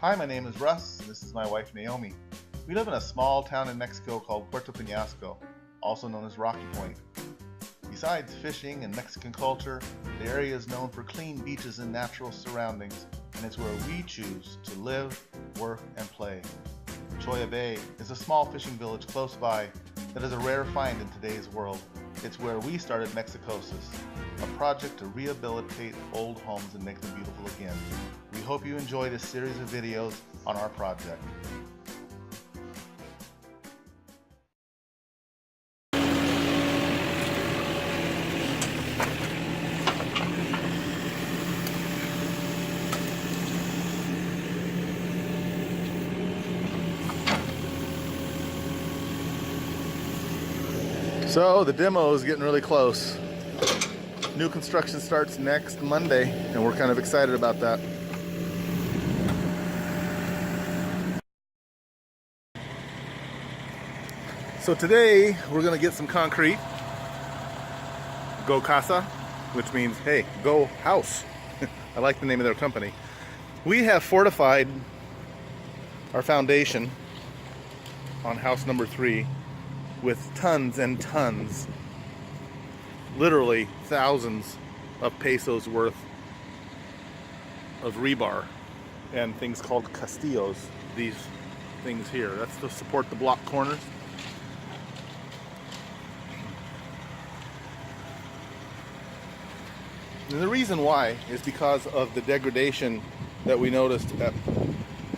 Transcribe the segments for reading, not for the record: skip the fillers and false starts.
Hi, my name is Russ, and this is my wife Naomi. We live in a small town in Mexico called Puerto Peñasco, also known as Rocky Point. Besides fishing and Mexican culture, the area is known for clean beaches and natural surroundings, and it's where we choose to live, work, and play. Choya Bay is a small fishing village close by that is a rare find in today's world. It's where we started Mexicosis, a project to rehabilitate old homes and make them beautiful again. We hope you enjoy this series of videos on our project. So the demo is getting really close. New construction starts next Monday, and we're kind of excited about that. So today we're gonna get some concrete. Go Casa, which means, hey, go house. I like the name of their company. We have fortified our foundation on house number 3 with tons and tons, literally thousands of pesos worth of rebar and things called castillos, these things here. That's to support the block corners. And the reason why is because of the degradation that we noticed that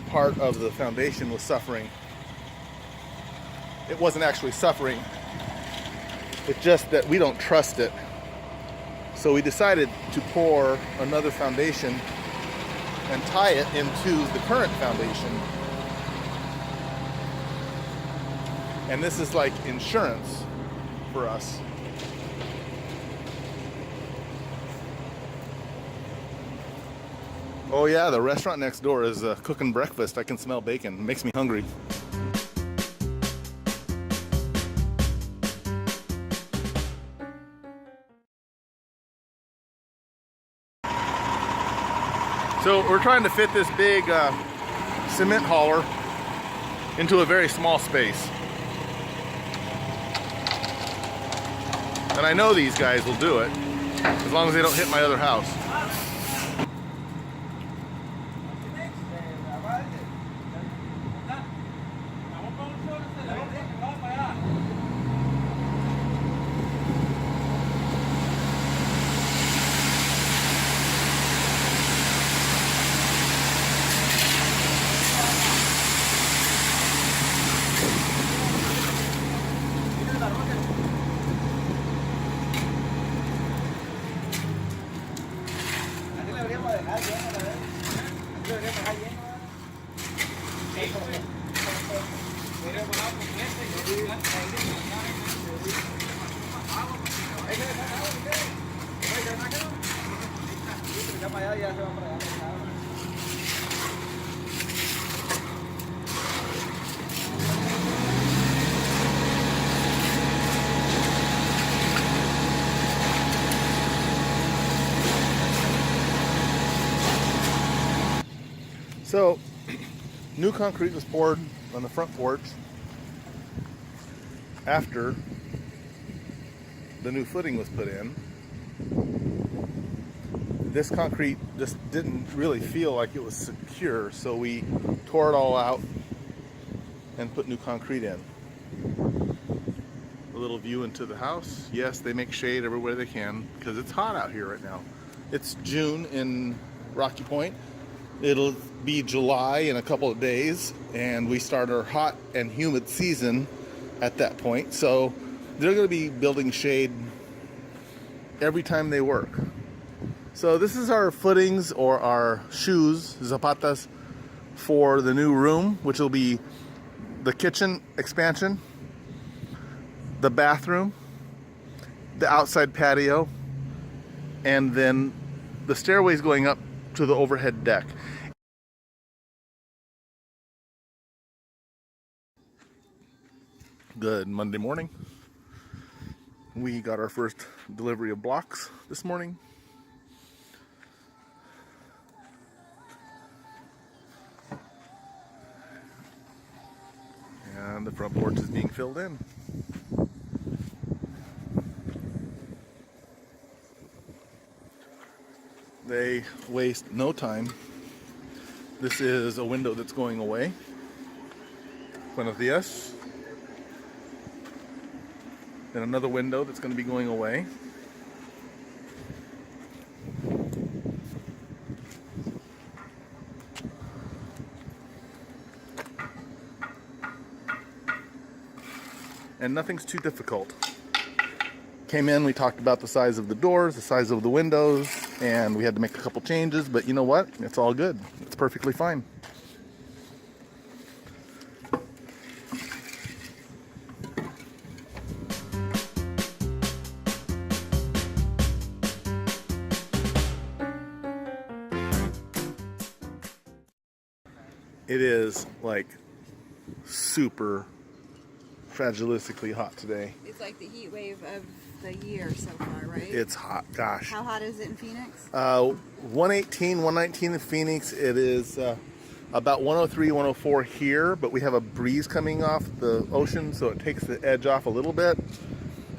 part of the foundation was suffering. It wasn't actually suffering, it's just that we don't trust it. So we decided to pour another foundation and tie it into the current foundation. And this is like insurance for us. Oh yeah, the restaurant next door is cooking breakfast. I can smell bacon. It makes me hungry. So we're trying to fit this big cement hauler into a very small space. And I know these guys will do it, as long as they don't hit my other house. So, new concrete was poured on the front porch after the new footing was put in. This concrete just didn't really feel like it was secure, so we tore it all out and put new concrete in. A little view into the house. Yes, they make shade everywhere they can because it's hot out here right now. It's June in Rocky Point. It'll be July in a couple of days, and we start our hot and humid season at that point. So they're going to be building shade every time they work. So this is our footings, or our shoes, zapatas, for the new room, which will be the kitchen expansion, the bathroom, the outside patio, and then the stairways going up to the overhead deck. Good Monday morning. We got our first delivery of blocks this morning. the front porch is being filled in. They waste no time. This is a window that's going away. Buenos dias. And another window that's going to be going away. And nothing's too difficult. Came in, we talked about the size of the doors, the size of the windows, and we had to make a couple changes, but you know what? It's all good. It's perfectly fine. It is like super fragilistically hot today. It's like the heat wave of the year so far, right? It's hot, gosh. How hot is it in Phoenix? 118, 119 in Phoenix. It is about 103, 104 here, but we have a breeze coming off the ocean, so it takes the edge off a little bit.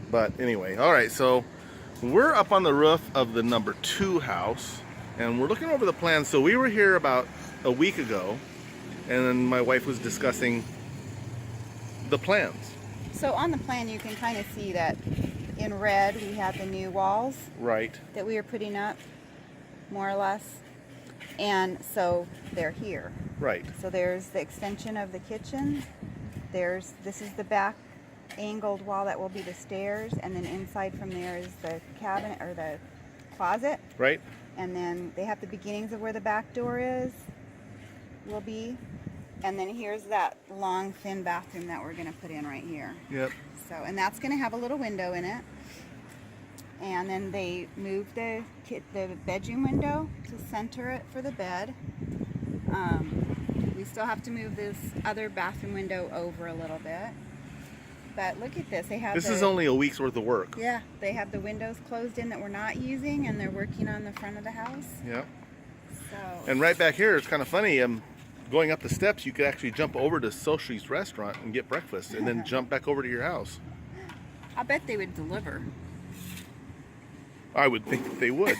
But anyway, all right, so we're up on the roof of the number 2 house, and we're looking over the plans. So we were here about a week ago, and then my wife was discussing the plans. So on the plan, you can kind of see that in red we have the new walls, right, that we are putting up, more or less. And so they're here. Right. So there's the extension of the kitchen. This is the back angled wall that will be the stairs, and then inside from there is the cabinet or the closet. Right. And then they have the beginnings of where the back door will be. And then here's that long, thin bathroom that we're going to put in right here. Yep. So, and that's going to have a little window in it. And then they moved the bedroom window to center it for the bed. We still have to move this other bathroom window over a little bit. But look at this. This is only a week's worth of work. Yeah. They have the windows closed in that we're not using, and they're working on the front of the house. Yep. So. And right back here, it's kind of funny. Going up the steps, you could actually jump over to Sushi's restaurant and get breakfast, and then jump back over to your house. I bet they would deliver. I would think that they would.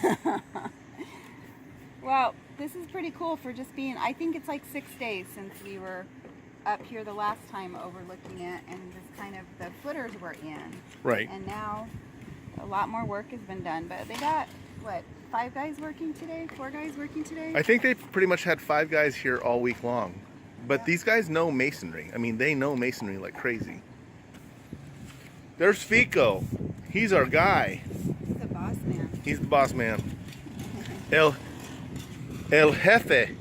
Well, this is pretty cool for just being, I think it's like 6 days since we were up here the last time overlooking it, and just kind of the footers were in. Right. And now a lot more work has been done, but they got, what, 5 guys working today? 4 guys working today? I think they've pretty much had 5 guys here all week long. But these guys know masonry. I mean, they know masonry like crazy. There's Fico. He's our guy. He's the boss man. He's the boss man. El Jefe.